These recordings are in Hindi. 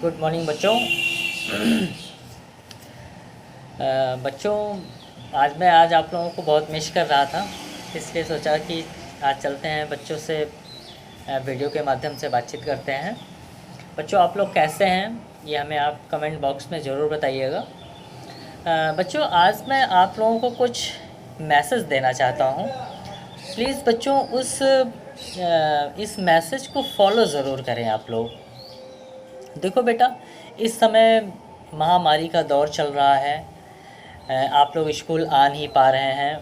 गुड मॉर्निंग बच्चों। बच्चों, आज आप लोगों को बहुत मिस कर रहा था, इसलिए सोचा कि आज चलते हैं बच्चों से वीडियो के माध्यम से बातचीत करते हैं। बच्चों, आप लोग कैसे हैं ये हमें आप कमेंट बॉक्स में ज़रूर बताइएगा। बच्चों, आज मैं आप लोगों को कुछ मैसेज देना चाहता हूँ। प्लीज़ बच्चों, इस मैसेज को फॉलो ज़रूर करें आप लोग। देखो बेटा, इस समय महामारी का दौर चल रहा है। आप लोग स्कूल आ नहीं पा रहे हैं,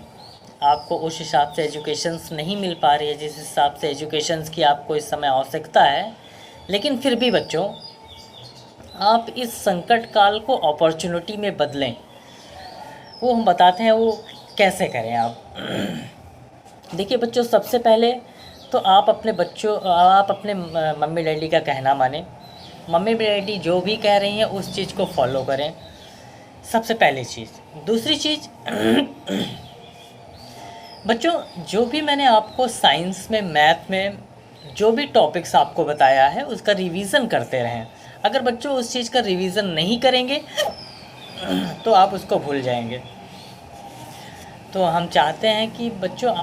आपको उस हिसाब से एजुकेशन्स नहीं मिल पा रही है जिस हिसाब से एजुकेशन्स की आपको इस समय आवश्यकता है। लेकिन फिर भी बच्चों, आप इस संकट काल को अपॉर्चुनिटी में बदलें। वो हम बताते हैं वो कैसे करें आप। देखिए बच्चों, सबसे पहले तो आप अपने मम्मी डैडी का कहना मानें। मम्मी डैडी जो भी कह रही हैं उस चीज़ को फॉलो करें, सबसे पहली चीज़। दूसरी चीज़, बच्चों, जो भी मैंने आपको साइंस में, मैथ में जो भी टॉपिक्स आपको बताया है उसका रिवीज़न करते रहें। अगर बच्चों उस चीज़ का रिवीज़न नहीं करेंगे तो आप उसको भूल जाएंगे। तो हम चाहते हैं कि बच्चों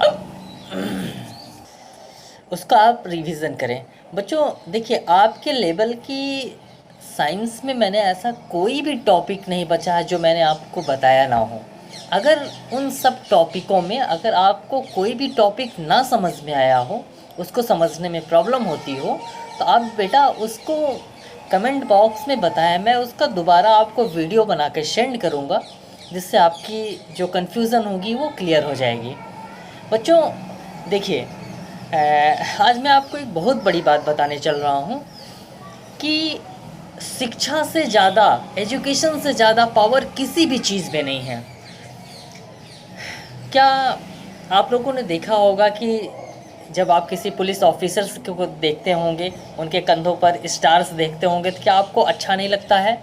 उसका आप रिवीज़न करें। बच्चों देखिए, आपके लेवल की साइंस में मैंने ऐसा कोई भी टॉपिक नहीं बचा है जो मैंने आपको बताया ना हो। अगर उन सब टॉपिकों में अगर आपको कोई भी टॉपिक ना समझ में आया हो, उसको समझने में प्रॉब्लम होती हो, तो आप बेटा उसको कमेंट बॉक्स में बताएं। मैं उसका दोबारा आपको वीडियो बना के सेंड करूँगा, जिससे आपकी जो कन्फ्यूज़न होगी वो क्लियर हो जाएगी। बच्चों देखिए, आज मैं आपको एक बहुत बड़ी बात बताने चल रहा हूँ कि शिक्षा से ज़्यादा, एजुकेशन से ज़्यादा पावर किसी भी चीज़ में नहीं है। क्या आप लोगों ने देखा होगा कि जब आप किसी पुलिस ऑफिसर्स को देखते होंगे, उनके कंधों पर स्टार्स देखते होंगे, तो क्या आपको अच्छा नहीं लगता है?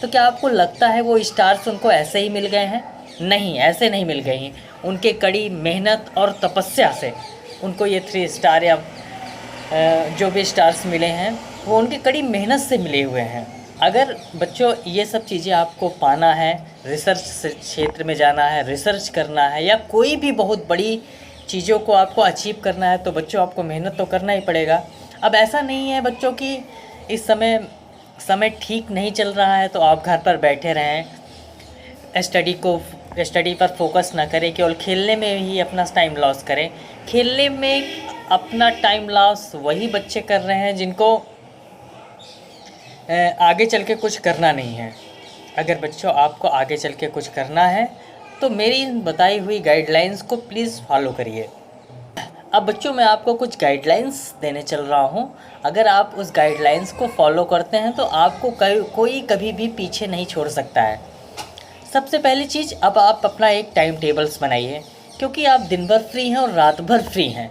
तो क्या आपको लगता है वो स्टार्स उनको ऐसे ही मिल गए हैं? नहीं, ऐसे नहीं मिल गए हैं। उनके कड़ी मेहनत और तपस्या से उनको ये 3 स्टार या जो भी स्टार्स मिले हैं वो उनकी कड़ी मेहनत से मिले हुए हैं। अगर बच्चों ये सब चीज़ें आपको पाना है, रिसर्च क्षेत्र में जाना है, रिसर्च करना है, या कोई भी बहुत बड़ी चीज़ों को आपको अचीव करना है, तो बच्चों आपको मेहनत तो करना ही पड़ेगा। अब ऐसा नहीं है बच्चों कि इस समय ठीक नहीं चल रहा है तो आप घर पर बैठे रहें, स्टडी पर फोकस ना करें, केवल खेलने में ही अपना टाइम लॉस करें। खेलने में अपना टाइम लॉस वही बच्चे कर रहे हैं जिनको आगे चल के कुछ करना नहीं है। अगर बच्चों आपको आगे चल के कुछ करना है तो मेरी बताई हुई गाइडलाइंस को प्लीज़ फॉलो करिए। अब बच्चों, मैं आपको कुछ गाइडलाइंस देने चल रहा हूँ। अगर आप उस गाइडलाइंस को फॉलो करते हैं तो आपको कोई कभी भी पीछे नहीं छोड़ सकता है। सबसे पहली चीज़, अब आप अपना एक टाइम टेबल्स बनाइए, क्योंकि आप दिन भर फ्री हैं और रात भर फ्री हैं,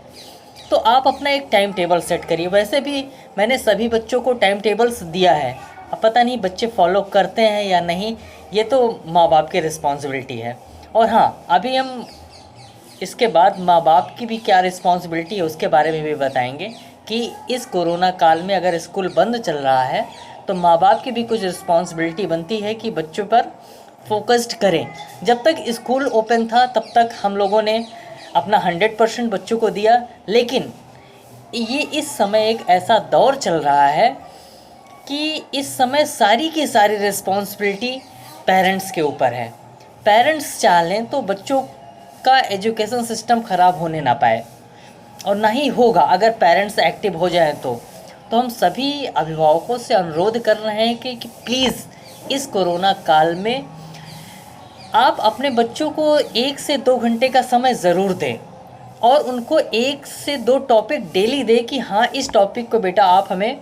तो आप अपना एक टाइम टेबल सेट करिए। वैसे भी मैंने सभी बच्चों को टाइम टेबल्स दिया है, अब पता नहीं बच्चे फॉलो करते हैं या नहीं, ये तो माँ बाप की रिस्पॉन्सिबिलिटी है। और हाँ, अभी हम इसके बाद माँ बाप की भी क्या रिस्पॉन्सिबिलिटी है उसके बारे में भी बताएंगे कि इस कोरोना काल में अगर स्कूल बंद चल रहा है तो माँ बाप की भी कुछ रिस्पॉन्सिबिलिटी बनती है कि बच्चों पर फोकस्ड करें। जब तक स्कूल ओपन था तब तक हम लोगों ने अपना 100% बच्चों को दिया, लेकिन ये इस समय एक ऐसा दौर चल रहा है कि इस समय सारी की सारी रिस्पॉन्सिबिलिटी पेरेंट्स के ऊपर है। पेरेंट्स चाह लें तो बच्चों का एजुकेशन सिस्टम ख़राब होने ना पाए, और ना ही होगा अगर पेरेंट्स एक्टिव हो जाएं तो हम सभी अभिभावकों से अनुरोध कर रहे हैं कि प्लीज़ इस कोरोना काल में आप अपने बच्चों को 1 से 2 घंटे का समय ज़रूर दें, और उनको 1 से 2 टॉपिक डेली दें कि हाँ, इस टॉपिक को बेटा आप हमें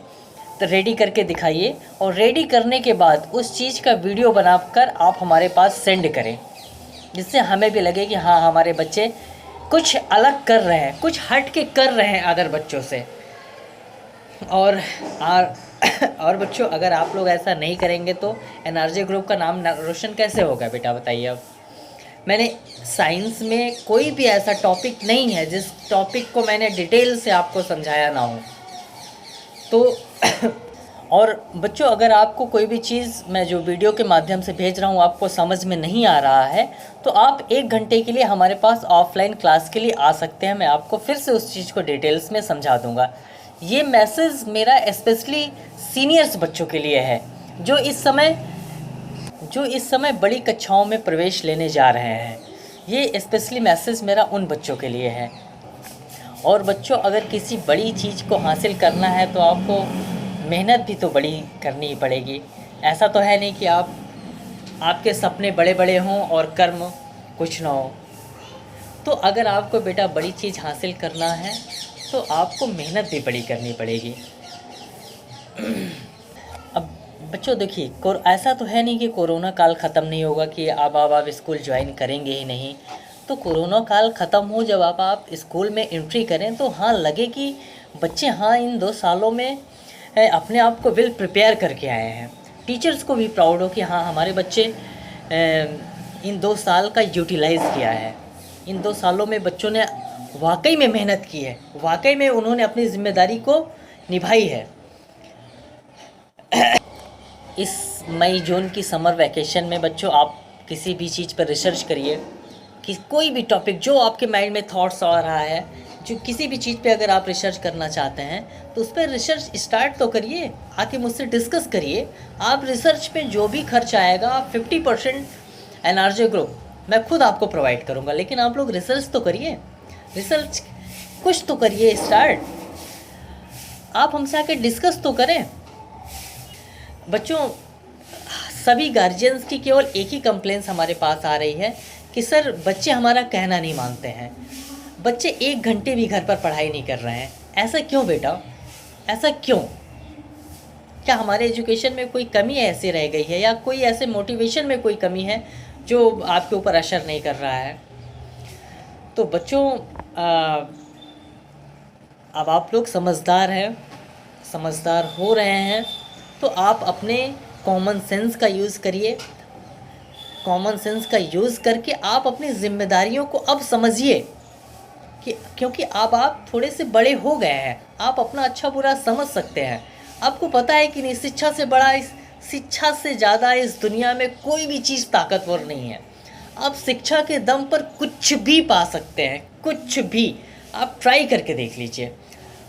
रेडी करके दिखाइए, और रेडी करने के बाद उस चीज़ का वीडियो बनाकर आप हमारे पास सेंड करें, जिससे हमें भी लगे कि हाँ, हमारे बच्चे कुछ अलग कर रहे हैं, कुछ हट के कर रहे हैं अदर बच्चों से। और बच्चों, अगर आप लोग ऐसा नहीं करेंगे तो एनआरजे ग्रुप का नाम रोशन कैसे होगा बेटा, बताइए। अब मैंने साइंस में कोई भी ऐसा टॉपिक नहीं है जिस टॉपिक को मैंने डिटेल से आपको समझाया ना हो। तो और बच्चों, अगर आपको कोई भी चीज़ मैं जो वीडियो के माध्यम से भेज रहा हूँ आपको समझ में नहीं आ रहा है, तो आप 1 घंटे के लिए हमारे पास ऑफलाइन क्लास के लिए आ सकते हैं। मैं आपको फिर से उस चीज़ को डिटेल्स में समझा दूँगा। ये मैसेज मेरा स्पेशली सीनियर्स बच्चों के लिए है जो इस समय बड़ी कक्षाओं में प्रवेश लेने जा रहे हैं। ये स्पेशली मैसेज मेरा उन बच्चों के लिए है। और बच्चों, अगर किसी बड़ी चीज़ को हासिल करना है तो आपको मेहनत भी तो बड़ी करनी ही पड़ेगी। ऐसा तो है नहीं कि आपके सपने बड़े बड़े हों और कर्म कुछ ना हो। तो अगर आपको बेटा बड़ी चीज़ हासिल करना है तो आपको मेहनत भी बड़ी करनी पड़ेगी। अब बच्चों देखिए, ऐसा तो है नहीं कि कोरोना काल ख़त्म नहीं होगा कि अब आप स्कूल ज्वाइन करेंगे ही नहीं। तो कोरोना काल ख़त्म हो, जब आप स्कूल में एंट्री करें तो हाँ लगे कि बच्चे हाँ इन 2 सालों में अपने आप को वेल प्रिपेयर करके आए हैं। टीचर्स को भी प्राउड हो कि हाँ हमारे बच्चे इन 2 साल का यूटिलाइज़ किया है। इन 2 सालों में बच्चों ने वाकई में मेहनत की है, वाकई में उन्होंने अपनी ज़िम्मेदारी को निभाई है। इस मई जून की समर वैकेशन में बच्चों आप किसी भी चीज़ पर रिसर्च करिए कि कोई भी टॉपिक जो आपके माइंड में थॉट्स आ रहा है, जो किसी भी चीज़ पे अगर आप रिसर्च करना चाहते हैं तो उस पर रिसर्च स्टार्ट तो करिए, आके मुझसे डिस्कस करिए। आप रिसर्च पे जो भी खर्च आएगा 50% एनआरजे ग्रुप मैं खुद आपको प्रोवाइड करूँगा, लेकिन आप लोग रिसर्च तो करिए, रिसर्च कुछ तो करिए स्टार्ट। आप हमसे आके डिस्कस तो करें। बच्चों, सभी गार्जियंस की केवल एक ही कंप्लेंट्स हमारे पास आ रही है कि सर बच्चे हमारा कहना नहीं मानते हैं, बच्चे 1 घंटे भी घर पर पढ़ाई नहीं कर रहे हैं। ऐसा क्यों बेटा, ऐसा क्यों? क्या हमारे एजुकेशन में कोई कमी ऐसे रह गई है या कोई ऐसे मोटिवेशन में कोई कमी है जो आपके ऊपर असर नहीं कर रहा है? तो बच्चों, अब आप लोग समझदार हैं, समझदार हो रहे हैं, तो आप अपने कॉमन सेंस का यूज़ करिए। कॉमन सेंस का यूज़ करके आप अपनी ज़िम्मेदारियों को अब समझिए कि क्योंकि अब आप थोड़े से बड़े हो गए हैं, आप अपना अच्छा बुरा समझ सकते हैं। आपको पता है कि नहीं, शिक्षा से ज़्यादा इस दुनिया में कोई भी चीज़ ताकतवर नहीं है। आप शिक्षा के दम पर कुछ भी पा सकते हैं, कुछ भी। आप ट्राई करके देख लीजिए।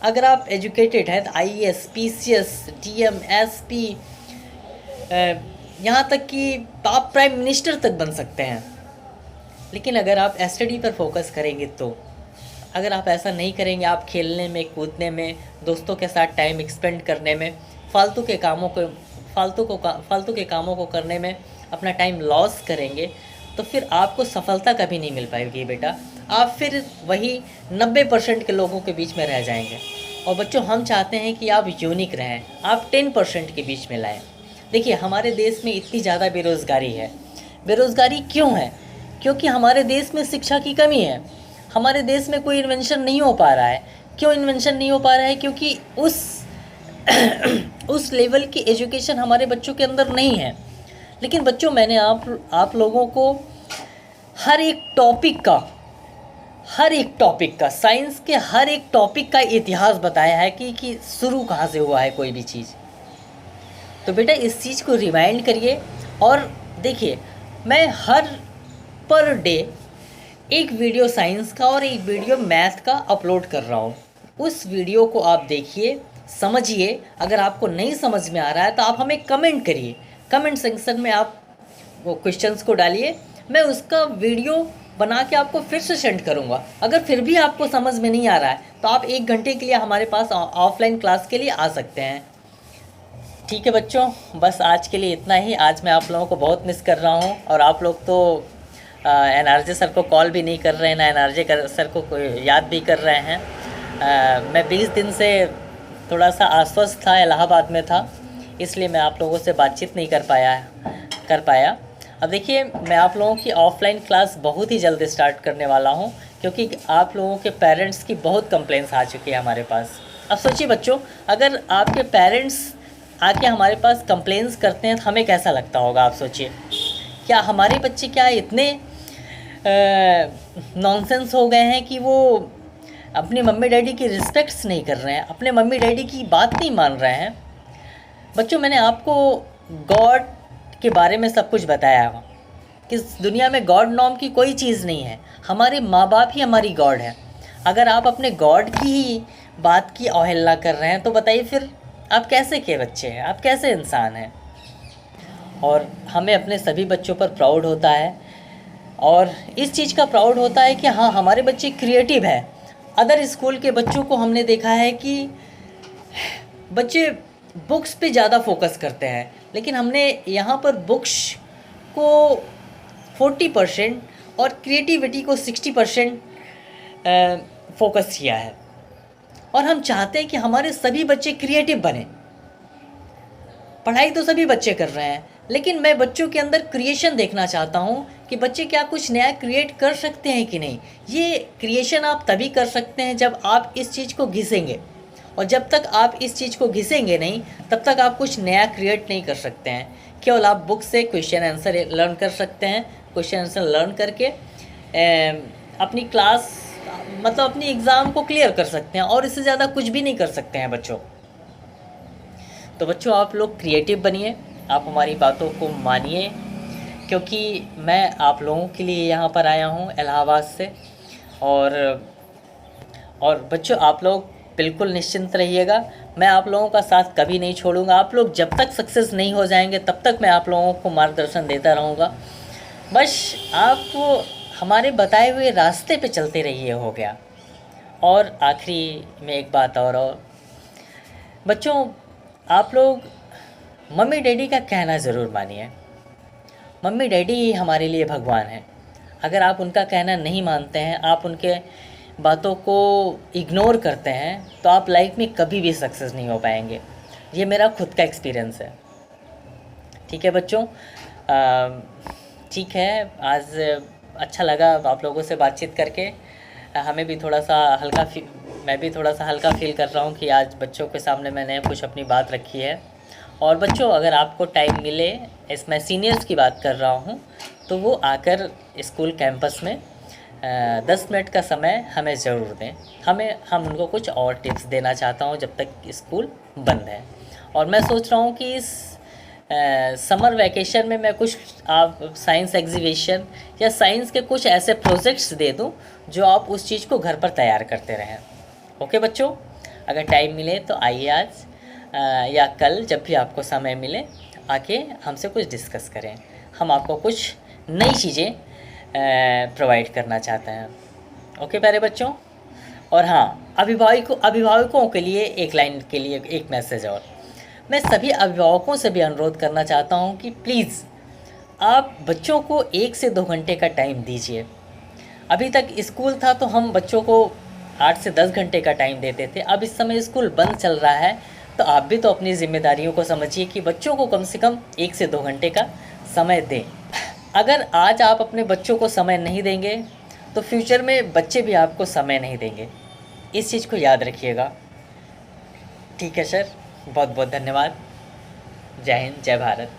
अगर आप एजुकेटेड हैं तो IAS, PCS, DM, SP, यहाँ तक कि आप प्राइम मिनिस्टर तक बन सकते हैं। लेकिन अगर आप स्टडी पर फोकस करेंगे तो, अगर आप ऐसा नहीं करेंगे, आप खेलने में, कूदने में, दोस्तों के साथ टाइम एक्सपेंड करने में, फालतू के कामों को करने में अपना टाइम लॉस करेंगे, तो फिर आपको सफलता कभी नहीं मिल पाएगी बेटा। आप फिर वही 90% के लोगों के बीच में रह जाएंगे। और बच्चों, हम चाहते हैं कि आप यूनिक रहें, आप 10% के बीच में लाएं। देखिए, हमारे देश में इतनी ज़्यादा बेरोज़गारी है। बेरोज़गारी क्यों है? क्योंकि हमारे देश में शिक्षा की कमी है। हमारे देश में कोई इन्वेंशन नहीं हो पा रहा है। क्यों इन्वेंशन नहीं हो पा रहा है? क्योंकि उस लेवल की एजुकेशन हमारे बच्चों के अंदर नहीं है। लेकिन बच्चों, मैंने आप लोगों को हर एक टॉपिक का साइंस के हर एक टॉपिक का इतिहास बताया है कि शुरू कहाँ से हुआ है कोई भी चीज़। तो बेटा, इस चीज़ को रिमाइंड करिए। और देखिए, मैं हर पर डे एक वीडियो साइंस का और एक वीडियो मैथ का अपलोड कर रहा हूँ। उस वीडियो को आप देखिए, समझिए। अगर आपको नहीं समझ में आ रहा है तो आप हमें कमेंट करिए, कमेंट सेक्शन में आप वो क्वेश्चंस को डालिए। मैं उसका वीडियो बना के आपको फिर से सेंड करूँगा। अगर फिर भी आपको समझ में नहीं आ रहा है तो आप 1 घंटे के लिए हमारे पास ऑफलाइन क्लास के लिए आ सकते हैं। ठीक है बच्चों, बस आज के लिए इतना ही। आज मैं आप लोगों को बहुत मिस कर रहा हूँ, और आप लोग तो NRJ सर को कॉल भी नहीं कर रहे हैं, ना NRJ सर को याद भी कर रहे हैं। मैं 20 दिन से थोड़ा सा अस्वस्थ था, इलाहाबाद में था, इसलिए मैं आप लोगों से बातचीत नहीं कर पाया। अब देखिए, मैं आप लोगों की ऑफलाइन क्लास बहुत ही जल्द स्टार्ट करने वाला हूं, क्योंकि आप लोगों के पेरेंट्स की बहुत कंप्लेंट्स आ चुकी है हमारे पास। अब सोचिए बच्चों, अगर आपके पेरेंट्स आके हमारे पास कंप्लेंट्स करते हैं तो हमें कैसा लगता होगा? आप सोचिए, क्या हमारे बच्चे क्या इतने नॉनसेंस हो गए हैं कि वो अपने मम्मी डैडी की रिस्पेक्ट्स नहीं कर रहे हैं, अपने मम्मी डैडी की बात नहीं मान रहे हैं? बच्चों, मैंने आपको गॉड के बारे में सब कुछ बताया हो कि इस दुनिया में गॉड नाम की कोई चीज़ नहीं है। हमारे माँ बाप ही हमारी गॉड है। अगर आप अपने गॉड की ही बात की अवहेलना कर रहे हैं तो बताइए फिर आप कैसे के बच्चे हैं, आप कैसे इंसान हैं। और हमें अपने सभी बच्चों पर प्राउड होता है, और इस चीज़ का प्राउड होता है कि हाँ, हमारे बच्चे क्रिएटिव है। अदर स्कूल के बच्चों को हमने देखा है कि बच्चे बुक्स पे ज़्यादा फोकस करते हैं, लेकिन हमने यहाँ पर बुक्स को 40% और क्रिएटिविटी को 60% फोकस किया है। और हम चाहते हैं कि हमारे सभी बच्चे क्रिएटिव बने। पढ़ाई तो सभी बच्चे कर रहे हैं, लेकिन मैं बच्चों के अंदर क्रिएशन देखना चाहता हूँ कि बच्चे क्या कुछ नया क्रिएट कर सकते हैं कि नहीं। ये क्रिएशन आप तभी कर सकते हैं जब आप इस चीज़ को घिसेंगे, और जब तक आप इस चीज़ को घिसेंगे नहीं तब तक आप कुछ नया क्रिएट नहीं कर सकते हैं। केवल आप बुक से क्वेश्चन आंसर लर्न कर सकते हैं। क्वेश्चन आंसर लर्न करके अपनी क्लास मतलब अपनी एग्ज़ाम को क्लियर कर सकते हैं, और इससे ज़्यादा कुछ भी नहीं कर सकते हैं बच्चों। तो बच्चों, आप लोग क्रिएटिव बनिए, आप हमारी बातों को मानिए, क्योंकि मैं आप लोगों के लिए यहाँ पर आया हूँ इलाहाबाद से। और बच्चों, आप लोग बिल्कुल निश्चिंत रहिएगा, मैं आप लोगों का साथ कभी नहीं छोड़ूंगा। आप लोग जब तक सक्सेस नहीं हो जाएंगे तब तक मैं आप लोगों को मार्गदर्शन देता रहूँगा। बस आप हमारे बताए हुए रास्ते पे चलते रहिए, हो गया। और आखिरी में एक बात और बच्चों, आप लोग मम्मी डैडी का कहना ज़रूर मानिए। मम्मी डैडी ही हमारे लिए भगवान हैं। अगर आप उनका कहना नहीं मानते हैं, आप उनके बातों को इग्नोर करते हैं, तो आप लाइफ में कभी भी सक्सेस नहीं हो पाएंगे। ये मेरा खुद का एक्सपीरियंस है। ठीक है बच्चों, ठीक है, आज अच्छा लगा आप लोगों से बातचीत करके। हमें भी थोड़ा सा मैं भी थोड़ा सा हल्का फील कर रहा हूँ कि आज बच्चों के सामने मैंने कुछ अपनी बात रखी है। और बच्चों, अगर आपको टाइम मिले, इसमें सीनियर्स की बात कर रहा हूँ, तो वो आकर स्कूल कैंपस में 10 मिनट का समय हमें ज़रूर दें। हम उनको कुछ और टिप्स देना चाहता हूँ जब तक स्कूल बंद है। और मैं सोच रहा हूँ कि इस समर वैकेशन में मैं कुछ आप साइंस एग्जीबिशन या साइंस के कुछ ऐसे प्रोजेक्ट्स दे दूँ जो आप उस चीज़ को घर पर तैयार करते रहें। ओके बच्चों, अगर टाइम मिले तो आइए आज या कल, जब भी आपको समय मिले, आके हमसे कुछ डिस्कस करें। हम आपको कुछ नई चीज़ें प्रोवाइड करना चाहते हैं। ओके प्यारे बच्चों। और हाँ, अभिभावकों के लिए एक लाइन के लिए एक मैसेज और, मैं सभी अभिभावकों से भी अनुरोध करना चाहता हूँ कि प्लीज़ आप बच्चों को 1 से 2 घंटे का टाइम दीजिए। अभी तक स्कूल था तो हम बच्चों को 8 से 10 घंटे का टाइम देते थे। अब इस समय स्कूल बंद चल रहा है, तो आप भी तो अपनी जिम्मेदारियों को समझिए कि बच्चों को कम से कम 1 से 2 घंटे का समय दें। अगर आज आप अपने बच्चों को समय नहीं देंगे तो फ्यूचर में बच्चे भी आपको समय नहीं देंगे। इस चीज़ को याद रखिएगा। ठीक है सर, बहुत बहुत धन्यवाद। जय हिंद, जय भारत।